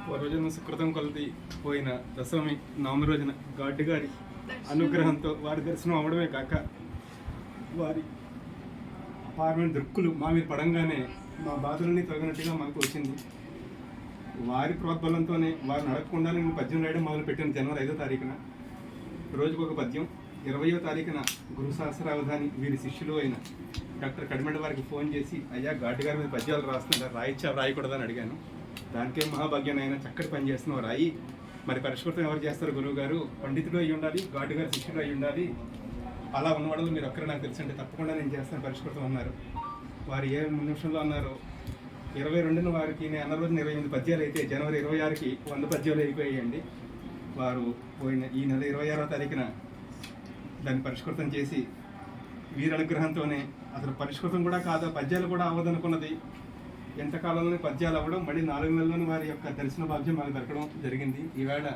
పూర్వజన్మ సుకృతం కొలది పోయిన దశమి నవమి రోజున గాడ్డి గారి అనుగ్రహంతో వారి దర్శనం అవడమే కాక వారి అపారమైన దృక్కులు మా మీద పడంగానే మా బాధలన్నీ తొలగినట్టుగా మనకు వచ్చింది. వారి ప్రోద్బలంతోనే వారిని అడగకుండా నేను పద్యం రాయడం మొదలుపెట్టాను. జనవరి 5వ తారీఖున రోజుకొక పద్యం. 20వ తారీఖున గురు సహస్రావధాని వీరి శిష్యులు అయిన డాక్టర్ కడిమెడ వారికి ఫోన్ చేసి, అయ్యా గాడ్డి గారి మీద పద్యాలు రాస్తున్నారు, రాయిచ్చా రాయకూడదని అడిగాను. దానికే మహాభాగ్యాన్ని చక్కటి పని చేస్తున్నావు, రాయి. మరి పరిష్కృతం ఎవరు చేస్తారు? గురువు గారు పండితుడు అయి ఉండాలి, గాడ్డి గారి శిష్యుడు అయి ఉండాలి. అలా ఉన్నవాళ్ళు మీరు ఒక్కరు నాకు తెలుసు అంటే తప్పకుండా నేను చేస్తాను పరిష్కృతం అన్నారు. వారు ఏ నిమిషంలో అన్నారు. 22న వారికి నేను అన్న రోజున 28 పద్యాలు అయితే జనవరి 26కి 100 పద్యాలు అయిపోయాయండి. వారు పోయిన ఈ నెల 26వ తారీఖున దాన్ని పరిష్కృతం చేసి వీరి అనుగ్రహంతోనే, అసలు పరిష్కృతం కూడా కాదు, పద్యాలు కూడా అవ్వదనుకున్నది. ఎంతకాలంలోనే పద్యాలు అవ్వడం, మళ్ళీ 4 నెలల్లోనే వారి యొక్క దర్శన భాగ్యం మాకు దొరకడం జరిగింది. ఈవేళ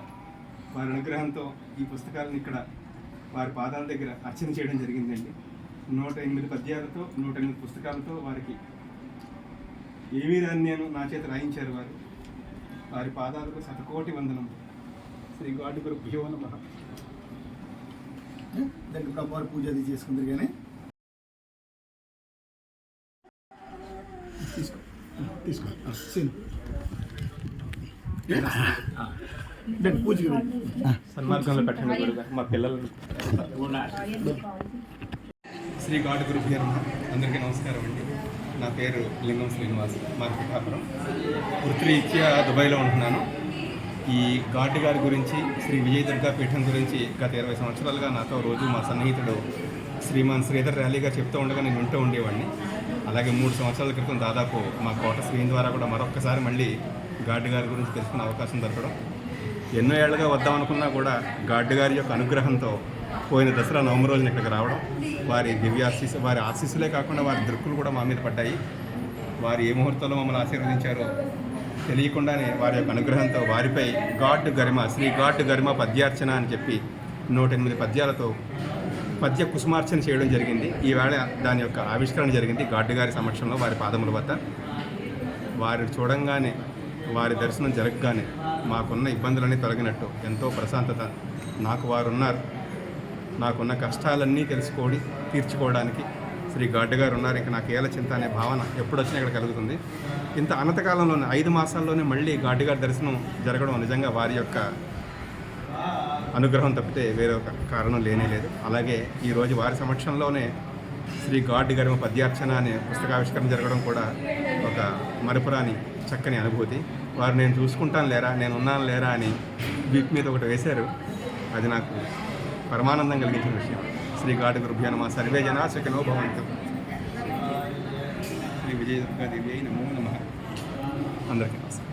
వారి అనుగ్రహంతో ఈ పుస్తకాలను ఇక్కడ వారి పాదాల దగ్గర అర్చన చేయడం జరిగిందండి. 108 పద్యాలతో 108 పుస్తకాలతో వారికి ఏమీ రాని నేను నా చేత రాయించారు. వారి పాదాలకు శతకోటి వందనం. శ్రీ గాడ్డి గురుభ్యో నమః. దానికి ఇప్పుడు అమ్మవారి పూజ అది చేసుకుందరు కానీ తీసుకో పూజ సన్మార్గంలో పెట్టండి గురువుగారు మా పిల్లలు. శ్రీ గాడ్డి గురుభ్యో నమః. అందరికీ నమస్కారం అండి. నా పేరు లింగం శ్రీనివాస్, మాది పిఠాపురం. వృత్తిరీత్యా దుబాయ్లో ఉంటున్నాను. ఈ గాడ్డి గారి గురించి, శ్రీ విజయదుర్గా పీఠం గురించి గత 20 సంవత్సరాలుగా నాతో రోజు మా సన్నిహితుడు శ్రీమాన్ శ్రీధర్ ర్యాలీ గారు చెప్తూ ఉండగా నేను వింటూ ఉండేవాడిని. అలాగే 3 సంవత్సరాల క్రితం దాదాపు మా కోట స్క్రీన్ ద్వారా కూడా మరొక్కసారి మళ్ళీ గాడ్డి గారి గురించి తెలుసుకునే అవకాశం దొరకడం. ఎన్నో ఏళ్లుగా వద్దామనుకున్నా కూడా గాడ్డి గారి యొక్క అనుగ్రహంతో పోయిన దసరా నవమి రోజున ఇక్కడికి రావడం, వారి దివ్యాశీస్సు, వారి ఆశీస్సులే కాకుండా వారి దృక్కులు కూడా మా మీద పడ్డాయి. వారు ఏ ముహూర్తంలో మమ్మల్ని ఆశీర్వదించారో తెలియకుండానే వారి యొక్క అనుగ్రహంతో వారిపై గాడ్ గరిమ, శ్రీ గాడ్ గరిమ పద్యార్చన అని చెప్పి 108 పద్యాలతో పద్య కుసుమార్చన చేయడం జరిగింది. ఈవేళ దాని యొక్క ఆవిష్కరణ జరిగింది గాడ్డి గారి సమక్షంలో వారి పాదముల వద్ద. వారి చూడంగానే, వారి దర్శనం జరగగానే మాకున్న ఇబ్బందులన్నీ తొలగినట్టు, ఎంతో ప్రశాంతత. నాకు వారు ఉన్నారు, నాకున్న కష్టాలన్నీ తీర్చుకోవడానికి శ్రీ గాడ్డి గారు ఉన్నారు, ఇక నాకు ఏల చింత అనే భావన ఎప్పుడొచ్చినా ఇక్కడ కలుగుతుంది. ఇంత అనంతకాలంలోనే 5 మాసాల్లోనే మళ్ళీ గాడ్డి గారి దర్శనం జరగడం నిజంగా వారి యొక్క అనుగ్రహం తప్పితే వేరే ఒక కారణం లేనే లేదు. అలాగే ఈరోజు వారి సమక్షంలోనే శ్రీ గాడ్డి గరిమ పద్యార్చన అనే పుస్తకావిష్కరణ జరగడం కూడా ఒక మరపురాని చక్కని అనుభూతి. వారు నేను చూసుకుంటాను లేరా, నేను ఉన్నాను లేరా అని వీప్ మీద ఒకటి వేశారు. అది నాకు పరమానందం కలిగించిన విషయం. శ్రీ గాడ్డి గురుభ్యో నమః. సర్వే జనా సుఖినో భవంతు. శ్రీ విజయదుర్గా దేవి నమో నమః. అందరికీ నమస్కారం.